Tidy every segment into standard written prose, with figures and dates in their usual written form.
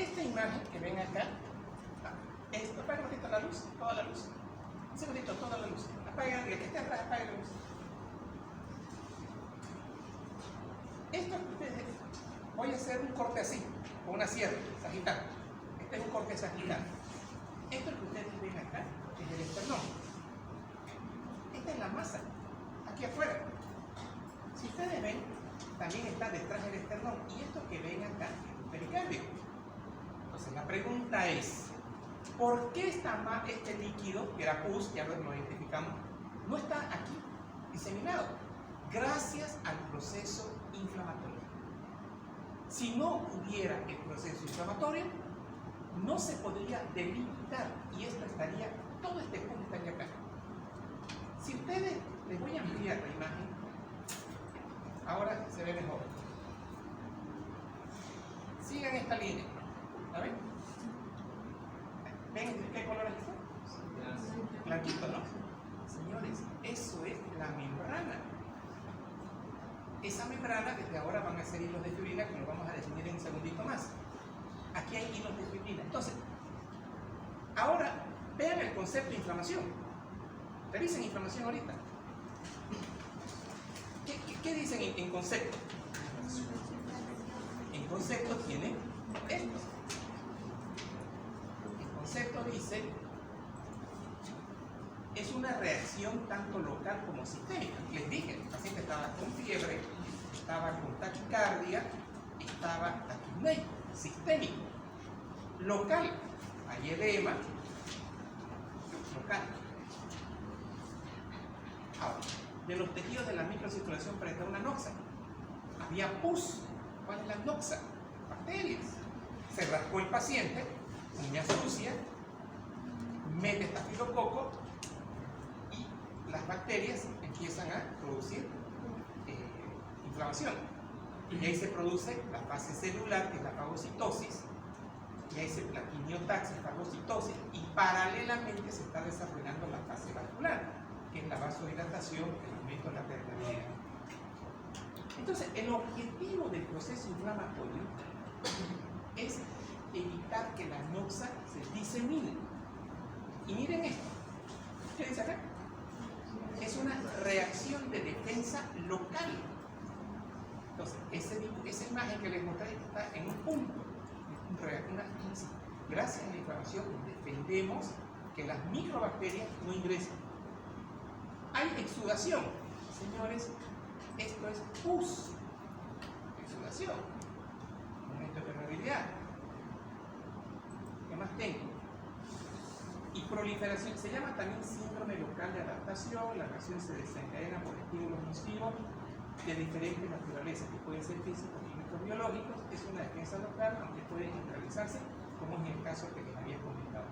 esta imagen que ven acá, apaga un poquito la luz, toda la luz. Un segundito, toda la luz. Apaga, el que esté atrás, apaga la luz. Esto que ustedes, voy a hacer un corte así, con una sierra, sagital. Este es un corte sagital. Esto que ustedes ven acá es el esternón. Esta es la masa, aquí afuera. Si ustedes ven, también está detrás del esternón. Y esto que ven acá es un pericardio. Entonces la pregunta es, ¿por qué este líquido, que era pus, ya lo identificamos, no está aquí diseminado? Gracias al proceso inflamatorio. Si no hubiera el proceso inflamatorio, no se podría delimitar y esto estaría, todo este punto estaría acá. Si ustedes, les voy a ampliar la imagen, ahora se ve mejor. Sigan esta línea, ¿la ven? ¿Ven qué color es esto? Blanquito, ¿no? Señores, eso es la membrana. Esa membrana, desde ahora van a ser hilos de fibrina, que lo vamos a definir en un segundito más. Aquí hay hilos de fibrina. Entonces, ahora vean el concepto de inflamación. Revisen inflamación ahorita. ¿Qué dicen en concepto? En concepto tiene esto. El concepto dice, es una reacción tanto local como sistémica. Les dije, el paciente estaba con fiebre, estaba con taquicardia, estaba taquipneico. Sistémico. Local, hay edema. Local. Ahora, de los tejidos de la microcirculación presenta una noxa. Había pus. ¿Cuál es la noxa? Bacterias. Se rascó el paciente, uña sucia, mete estafilococo y las bacterias empiezan a producir inflamación. Y ahí se produce la fase celular, que es la fagocitosis, y ahí se la quimiotaxis, fagocitosis, y paralelamente se está desarrollando la fase vascular, que es la vasodilatación, el aumento de la permeabilidad. Entonces, el objetivo del proceso inflamatorio es evitar que la noxa se disemine. Y miren esto, ¿qué dice acá? Es una reacción de defensa local. Entonces, esa imagen que les mostré está en un punto. Gracias a la inflamación defendemos que las microbacterias no ingresen. Hay exudación. Señores, esto es pus. Exudación. Aumento de permeabilidad. ¿Qué más tengo? Y proliferación. Se llama también síndrome local de adaptación. La reacción se desencadena por estímulos nocivos de diferentes naturalezas, que pueden ser físicos y microbiológicos. Es una defensa local, aunque puede generalizarse, como en el caso que les había comentado.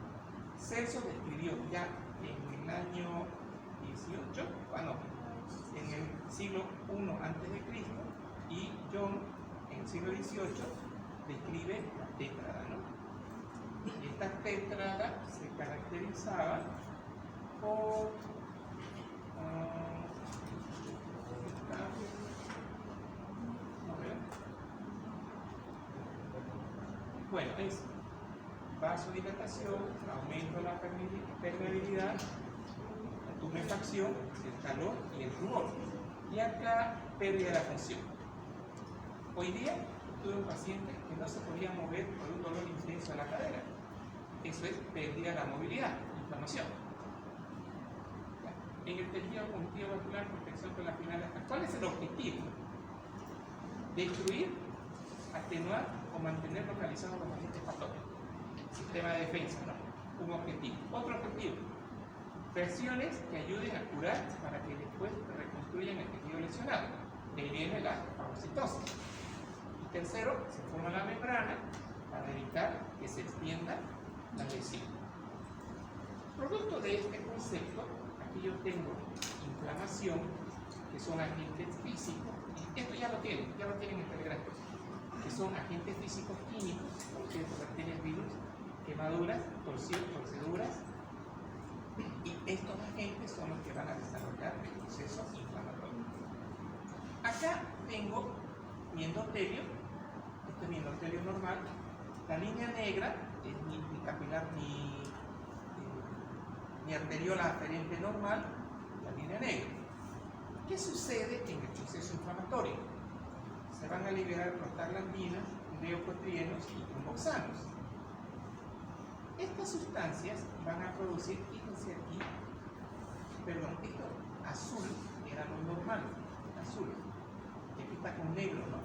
Celso describió ya en el año 18, en el siglo I a.C., y John en el siglo XVIII describe la tétrada, ¿no? Y esta tétrada se caracterizaba por bueno, es vasodilatación, aumento de la permeabilidad, la tumefacción, el calor y el rumor. Y acá pérdida de la función. Hoy día tuve un paciente que no se podía mover por un dolor intenso de la cadera. Eso es pérdida de la movilidad, inflamación. En el tejido cognitivo vascular, protección con la final. ¿Cuál es el objetivo? Destruir, atenuar o mantener localizados los agentes patógenos. Sistema de defensa, ¿no? Un objetivo. Otro objetivo, versiones que ayuden a curar para que después reconstruyan el tejido lesionado. De ahí viene la fagocitosis. Y tercero, se forma la membrana para evitar que se extienda la lesión. Producto de este concepto, aquí yo tengo inflamación, que son agentes físicos, y esto ya lo tienen en el telegrafo, que son agentes físicos químicos, bacterias, virus, quemaduras, torceduras, y estos agentes son los que van a desarrollar el proceso inflamatorio. Acá tengo mi endotelio, este es mi endotelio normal, La línea negra es ni capilar ni arteriola aferente normal, la línea negra. ¿Qué sucede en el proceso inflamatorio? Se van a liberar prostaglandinas, leucotrienos y tromboxanos. Estas sustancias van a producir, fíjense aquí, perdón, esto azul era lo normal, azul, y aquí está con negro, ¿no?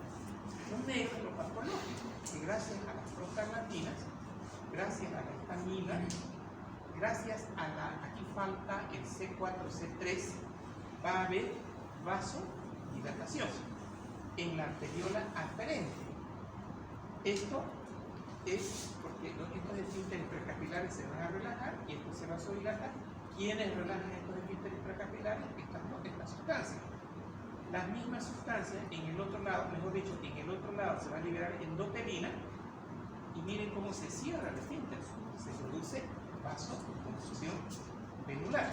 Un negro es lo patológico, que gracias a las prostaglandinas, gracias a la histamina, gracias a la, aquí falta el C4-C3, va a haber vasodilatación en la arteriola aferente. Esto es porque estos esfínteres precapilares se van a relajar y esto se va a vasodilatar. ¿Quiénes relajan estos esfínteres precapilares? Estas sustancias. Las mismas sustancias en el otro lado, mejor dicho, en el otro lado se va a liberar endotelina y miren cómo se cierra el esfínter. Se produce vasoconstricción venular.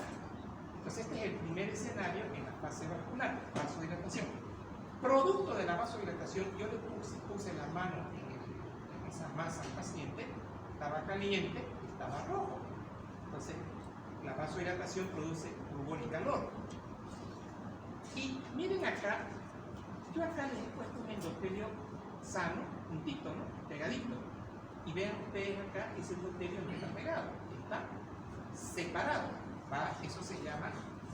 Entonces este es el primer escenario en la fase vascular, vasodilatación. Producto de la vasodilatación, yo le puse la mano en esa masa al paciente, estaba caliente, estaba rojo. Entonces la vasodilatación produce rubor y calor. Y miren acá, yo acá les he puesto un endotelio sano, juntito, ¿no? Pegadito. Y vean ustedes acá, ese endotelio no está pegado, está separado. Eso se llama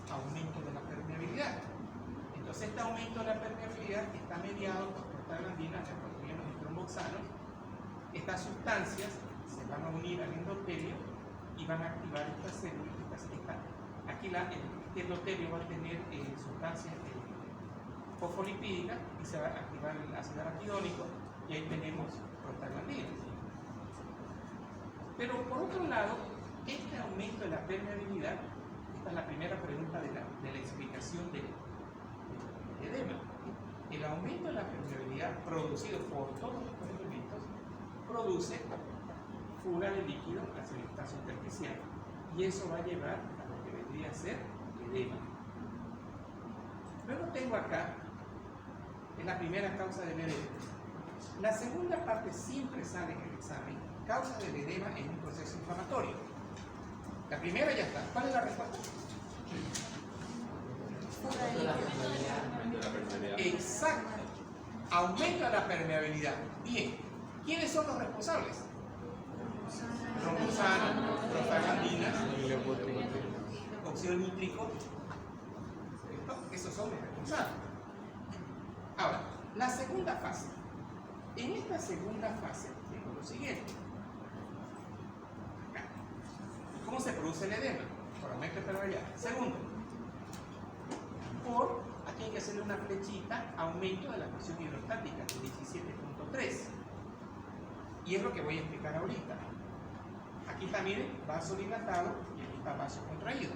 aumento de la permeabilidad. Entonces este aumento de la permeabilidad está mediado por prostaglandinas, leucotrienos y tromboxanos. Estas sustancias se van a unir al endotelio y van a activar estas células. Aquí el endotelio va a tener sustancias fosfolipídicas y se va a activar el ácido araquidónico y ahí tenemos prostaglandinas. Pero por otro lado, este aumento de la permeabilidad, esta es la primera pregunta de la explicación del edema. El aumento de la permeabilidad producido por todos estos elementos produce fuga de líquido hacia el espacio intersticial y eso va a llevar a lo que vendría a ser edema. Luego tengo acá, es la primera causa del edema. La segunda parte siempre sale en el examen, causa del edema en un proceso inflamatorio. La primera ya está. ¿Cuál es la respuesta? Exacto. Aumenta la permeabilidad. Bien. ¿Quiénes son los responsables? Tromboxanos, prostaglandinas, óxido nítrico. Esos son los responsables. Ahora, la segunda fase. En esta segunda fase tengo lo siguiente. ¿Cómo se produce el edema? Por aumento de permeabilidad. Segundo, aquí hay que hacerle una flechita, aumento de la presión hidrostática de 17.3. Y es lo que voy a explicar ahorita. Aquí está, miren, vasodilatado y aquí está vaso contraído.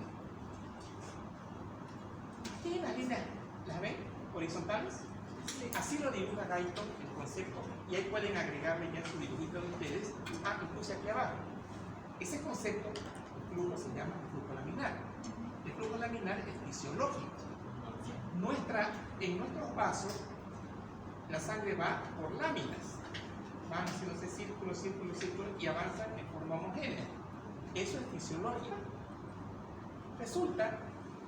¿Tienen las líneas? ¿Las ven? ¿Horizontales? Sí. Así lo dibuja Guyton el concepto y ahí pueden agregarle ya su dibujito de ustedes. Incluso aquí abajo. Ese concepto, el flujo, se llama flujo laminar. El flujo laminar es fisiológico. En nuestros vasos, la sangre va por láminas. Van haciéndose círculos, círculos, círculos y avanzan en forma homogénea. Eso es fisiológico. Resulta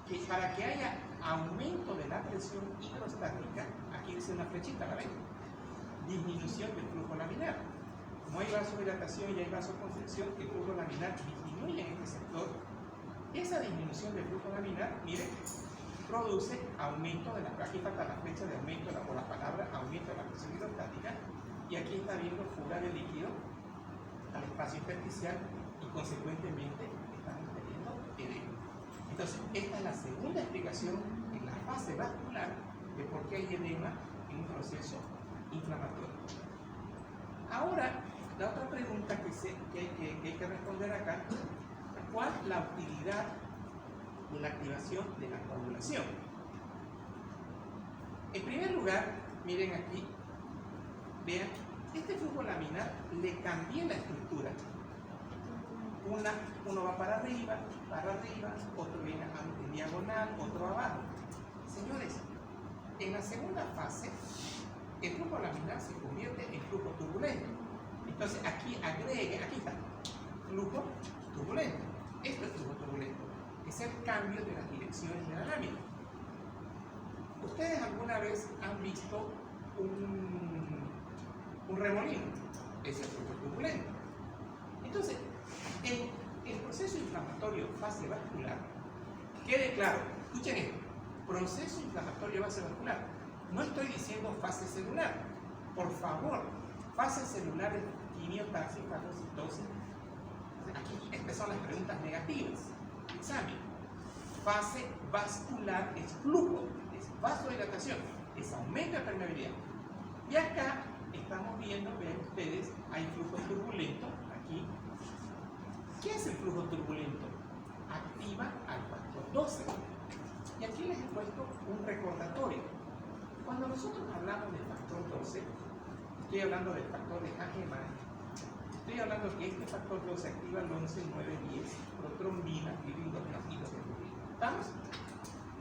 que para que haya aumento de la presión hidrostática, aquí dice una flechita, ¿la ven? Disminución del flujo laminar. Como hay vasodilatación y hay vasoconstricción, el flujo laminar disminuye en este sector. Esa disminución del flujo laminar, miren, produce aumento de la, aquí falta la flecha de aumento o la palabra aumento de la presión hidrostática, y aquí está viendo fuga de líquido al espacio intersticial y consecuentemente estamos teniendo edema. Entonces, esta es la segunda explicación en la fase vascular de por qué hay edema en un proceso inflamatorio. Ahora, la otra pregunta que hay que responder acá, ¿cuál es la utilidad de la activación de la coagulación? En primer lugar, miren aquí, vean, este flujo laminar le cambié la estructura. Uno va para arriba, otro viene en diagonal, otro abajo. Señores, en la segunda fase, el flujo laminar se convierte en flujo turbulento. Entonces aquí agregue, aquí está, flujo turbulento. Esto es flujo turbulento. Es el cambio de las direcciones de la lámina. ¿Ustedes alguna vez han visto un remolino? Ese es el flujo turbulento. Entonces, el proceso inflamatorio fase vascular, quede claro, escuchen esto, proceso inflamatorio base vascular. No estoy diciendo fase celular. Por favor, fases celulares, quimiotaxis, fagocitosis. Aquí estas son las preguntas negativas. Examen. Fase vascular es flujo, es vasodilatación, es aumento de permeabilidad. Y acá estamos viendo, vean ustedes, hay flujo turbulento aquí. ¿Qué es el flujo turbulento? Activa al factor 12. Y aquí les he puesto un recordatorio. Cuando nosotros hablamos del factor 12, estoy hablando del factor de Hageman, estoy hablando que este factor 12 activa el 11, 9, 10, protrombina, pirindógeno y los hemoglobina. ¿Estamos?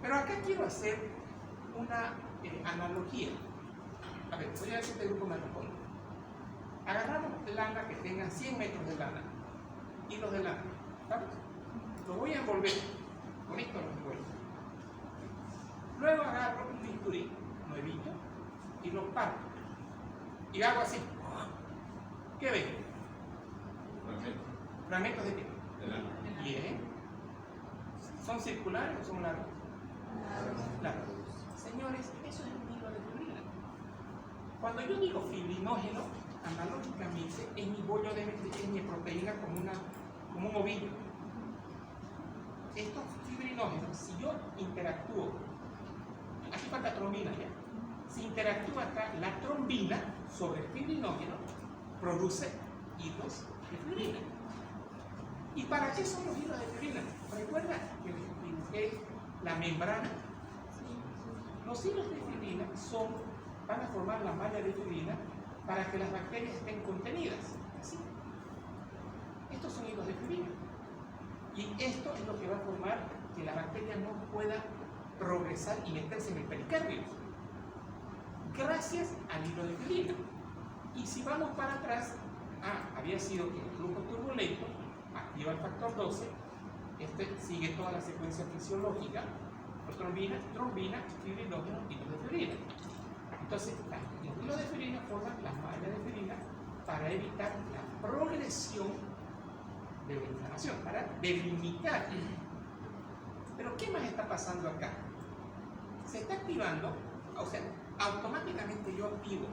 Pero acá quiero hacer una analogía. A ver, voy a ver si este grupo me responde. Agarramos lana que tenga 100 metros de lana, hilos de lana, ¿sabes? Lo voy a envolver, con esto lo envuelvo. Luego agarro un bisturí nuevito y lo parto. Y hago así. ¿Qué ven? ¿Fragmentos de qué? De lana. Bien. ¿Son circulares o son largos? Largos. Señores, eso es un hilo de fibrina. Cuando yo digo fibrinógeno, analógicamente es mi bollo de es mi proteína como un ovillo. Estos fibrinógenos, si yo interactúo, aquí falta trombina ya, si interactúa acá la trombina sobre el fibrinógeno, produce hilos de fibrina. ¿Y para qué son los hilos de fibrina? Recuerda que les dibujé la membrana. Los hilos de fibrina van a formar la malla de fibrina para que las bacterias estén contenidas. Así. Estos son hilos de fibrina. Y esto es lo que va a formar que la bacteria no pueda progresar y meterse en el pericardio. Gracias al hilo de fibrina. Y si vamos para atrás, había sido que el flujo turbulento activa el factor 12, este sigue toda la secuencia fisiológica, trombina, fibrinógeno, hilos de fibrina. Entonces, los hilos de fibrina forman la malla de fibrina para evitar la progresión de la inflamación, para delimitar. Pero ¿qué más está pasando acá? Se está activando, o sea, automáticamente yo activo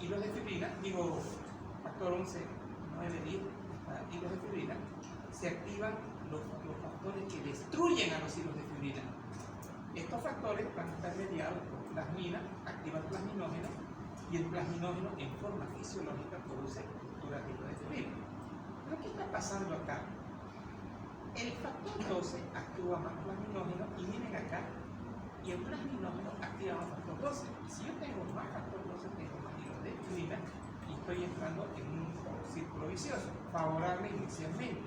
hilos de fibrina, digo factor 11, 9, 10, hilos de fibrina, se activan los factores que destruyen a los hilos de fibrina. Estos factores van a estar mediados por plasmina, activa el plasminógeno, y el plasminógeno en forma fisiológica produce estructuras de hilos de fibrina. Pero ¿qué está pasando acá? El factor 12 actúa más plasminógeno y miren acá, y el plasminógeno activa más factor 12. Si yo tengo más factor 12, tengo más hilos de fibrina y estoy entrando en un círculo vicioso, favorable inicialmente.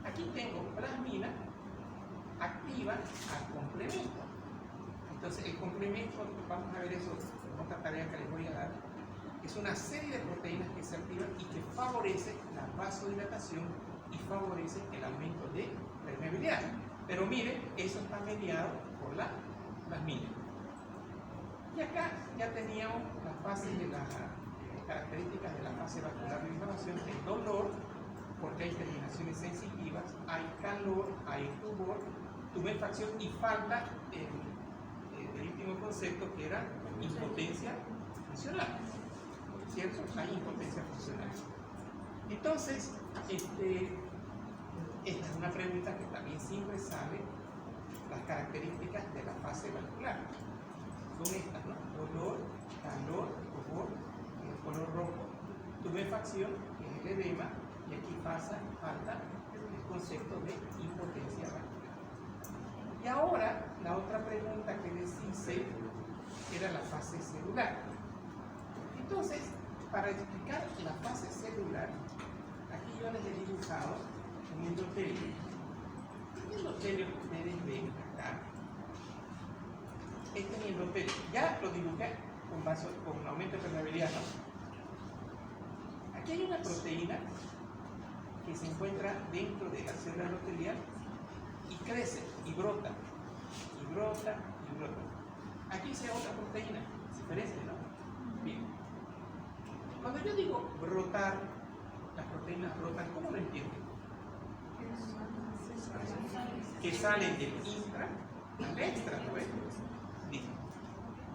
Aquí tengo plasmina activa al complemento. Entonces el complemento, vamos a ver eso en otra tarea que les voy a dar, es una serie de proteínas que se activan y que favorece la vasodilatación y favorece el aumento de permeabilidad. Pero miren, eso está mediado por la plasmina. Y acá ya teníamos las fases de las características de la fase vascular de inflamación, el dolor, porque hay terminaciones sensitivas, hay calor, hay rubor, tumefacción y falta el último concepto que era impotencia funcional. ¿Cierto? Hay impotencia funcional. Entonces, esta es una pregunta que también siempre sale, las características de la fase vascular. Son estas, ¿no? Dolor, calor, rubor, el color rojo, tumefacción, que es el edema, y aquí falta el concepto de impotencia vascular. Y ahora, la otra pregunta que les hice era la fase celular. Entonces, para explicar la fase celular, aquí yo les he dibujado un endotelio. Este endotelio que ustedes ven acá, este es mi endotelio. Ya lo dibujé con aumento de permeabilidad, ¿no? Aquí hay una proteína que se encuentra dentro de la célula endotelial y crece y brota, y brota, y brota. Aquí se otra proteína, diferente, ¿no? Bien. Cuando yo digo brotar, las proteínas brotan, ¿cómo lo entienden? Que salen del intra al extra, ¿no ves? Bien.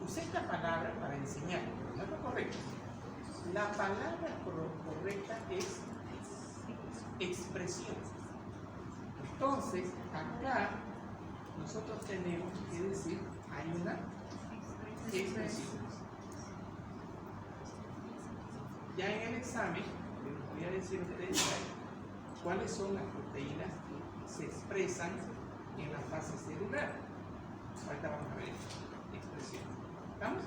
Usé esta palabra para enseñar, pero no es lo correcto. La palabra correcta es expresión. Entonces, acá nosotros tenemos que decir, hay una expresión. Ya en el examen, les voy a decir a ustedes cuáles son las proteínas que se expresan en la fase celular. Ahorita vamos a ver expresión. ¿Vamos?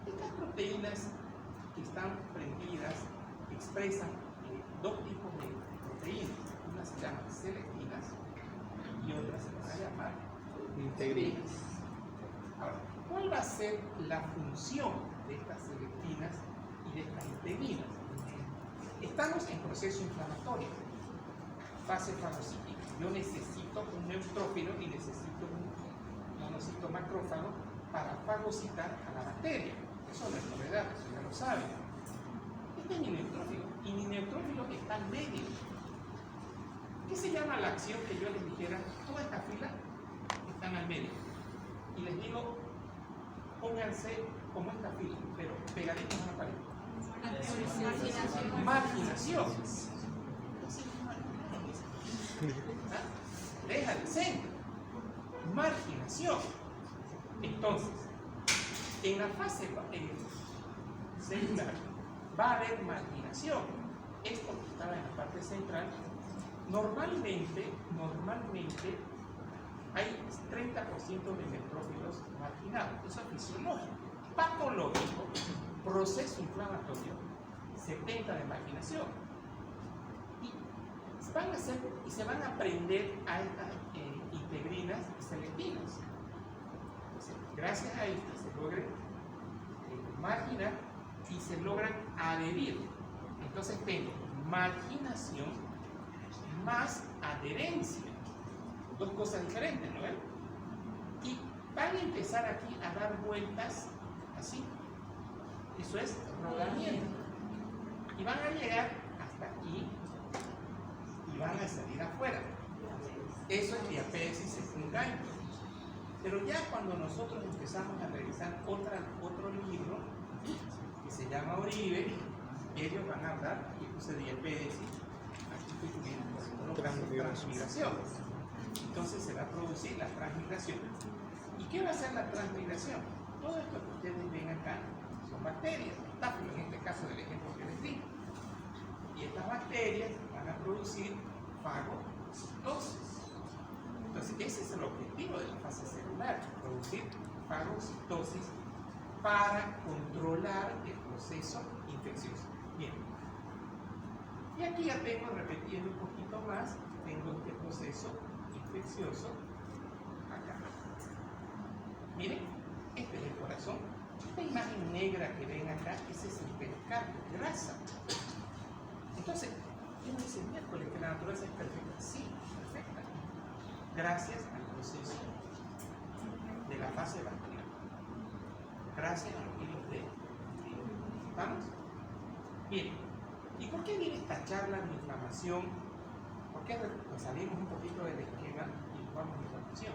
Estas proteínas que están prendidas expresan dos tipos de proteínas. Unas se llaman selectivas y otras se van a llamar integrinas. Ahora, ¿cuál va a ser la función de estas selectivinas y de estas integrinas? Estamos en proceso inflamatorio, fase fagocítica. Yo necesito un neutrófilo y necesito un monocito macrófago para fagocitar a la bacteria. Eso no es novedad, eso ya lo saben. Este es mi neutrófilo y mi neutrófilo está al medio. ¿Qué se llama la acción que yo les dijera? Toda esta fila están al medio. Y les digo, pónganse como esta fila, pero pegaditos a la pared. Marginación. Deja el centro. Marginación. Entonces, en la fase celular va a haber marginación. Esto que estaba en la parte central, normalmente hay 30% de neutrófilos marginados. Eso es fisiológico. Patológico, proceso inflamatorio, 70 de marginación. Y se van a prender a estas integrinas y selectivinas. Entonces, gracias a esto se logra marginar y se logran adherir. Entonces tengo marginación más adherencia. Dos cosas diferentes, ¿no ven? Y van a empezar aquí a dar vueltas así. Eso es rodamiento. Y van a llegar hasta aquí y van a salir afuera. Eso es diapésis secundaria. Pero ya cuando nosotros empezamos a revisar otro libro que se llama Oribe, ellos van a hablar, y puse diapésis, aquí estoy poniendo transmigración. Entonces se va a producir la transmigración. ¿Y qué va a hacer la transmigración? Todo esto que ustedes ven acá son bacterias, estáfilos, en este caso del ejemplo que les di. Y estas bacterias van a producir fagocitosis. Entonces ese es el objetivo de la fase celular, producir fagocitosis para controlar el proceso infeccioso. Bien. Y aquí ya tengo, repitiendo un poquito más, tengo este proceso infeccioso acá. Miren, este es el corazón. Esta imagen negra que ven acá, ese es el pericardio, grasa. Entonces, uno dice, miércoles, que la naturaleza es perfecta. Sí, perfecta. Gracias al proceso de la fase bacteriana. Gracias a los hilos de. ¿Vamos? Bien. ¿Y por qué viene esta charla de inflamación? ¿Por qué salimos un poquito del esquema y vamos a la inflamación?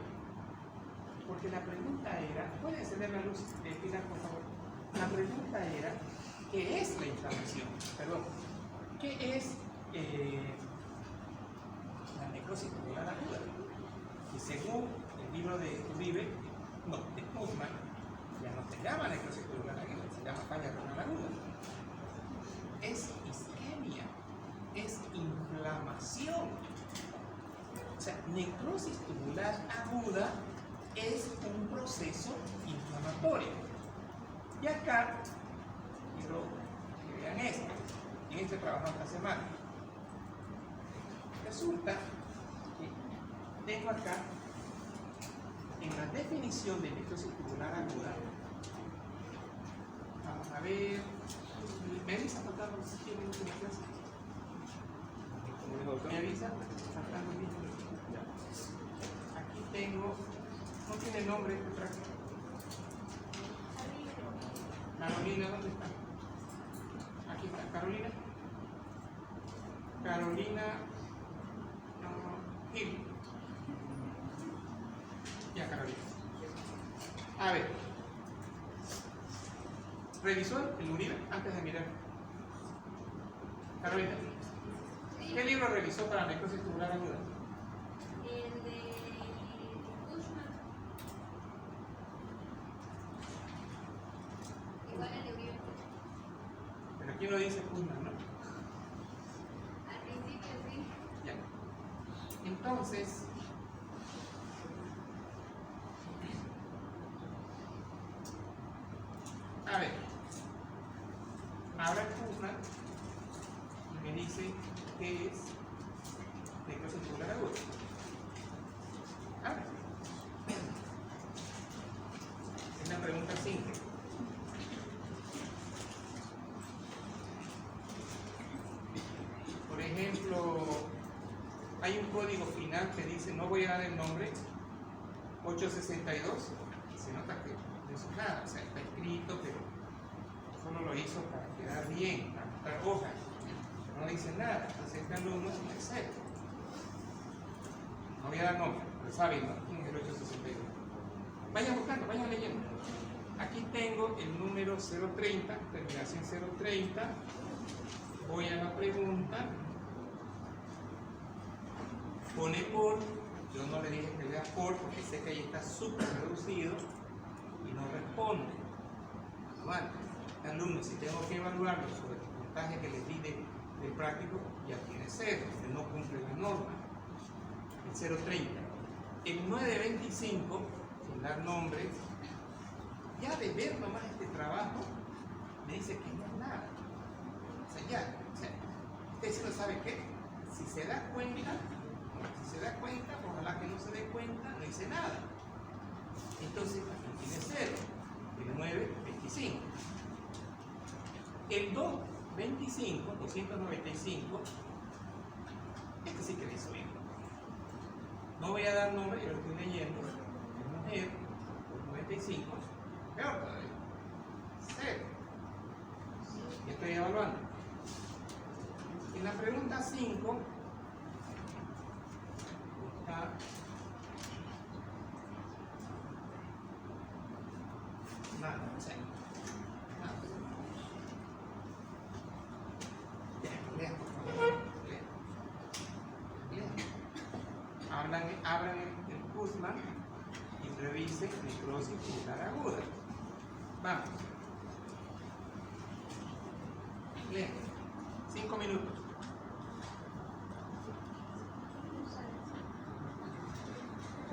Porque la pregunta era, ¿puede encender la luz de Pilar, por favor? La pregunta era, ¿qué es la inflamación? Perdón, ¿qué es la necrosis tubular aguda? Y según el libro de Uribe, no, de Kuzman, ya no se llama necrosis tubular aguda, se llama falla renal aguda. Es isquemia, es inflamación. O sea, necrosis tubular aguda es un proceso inflamatorio. Y acá, quiero que vean esto, en este trabajo esta semana. Resulta que tengo acá, en la definición de necrosis tubular aguda, vamos a ver, ¿Me avisa faltando 10 minutos de clase? ¿Me avisa faltando 10 minutos? Aquí tengo, no tiene nombre este traje. Carolina, ¿dónde está? Aquí está, Carolina. Carolina Gil. Ya, Carolina. A ver. ¿Revisó el Uribe antes de mirar? Carolina. ¿Qué libro revisó para necrosis tubular aguda? El de Bushman. Igual el de Uribe. Pero aquí no dice Kuhlman, ¿no? Al principio sí. Ya. Entonces, a ver, ahora Kuhlman y me dice qué es necrosis tubular aguda. A ver. Es una pregunta simple. Por ejemplo, hay un código final que dice, no voy a dar el nombre, 862, se nota que no hizo nada, o sea, está escrito, pero solo lo hizo para quedar bien, para mostrar hojas, no dice nada, entonces este alumno es un excepto. No voy a dar nombre, pero saben, ¿no? ¿Quién es el 862? Vayan buscando, vayan leyendo. Aquí tengo el número 030, terminación 030. Voy a la pregunta. Pone por, yo no le dije que lea por porque sé que ahí está súper reducido y no responde. Bueno, alumnos, si tengo que evaluarlo sobre el puntaje que les di del práctico, ya tiene 0, que no cumple la norma. El 030. El 925, sin dar nombre, ya de ver nomás este trabajo, me dice que no es nada. O sea, ya, usted si no sabe qué, si se da cuenta, ojalá que no se dé cuenta, no dice nada. Entonces, aquí tiene 0, el 925. El 225, 295, este sí que le hizo bien. No voy a dar nombre, yo lo estoy leyendo, es mujer, 95, peor todavía, 0. Y estoy evaluando. En la pregunta 5 está nada, nada. Lean, por favor, lean. Abran el Kuhlman y revisen necrosis tubular aguda. Vamos. Lean. 5 minutos.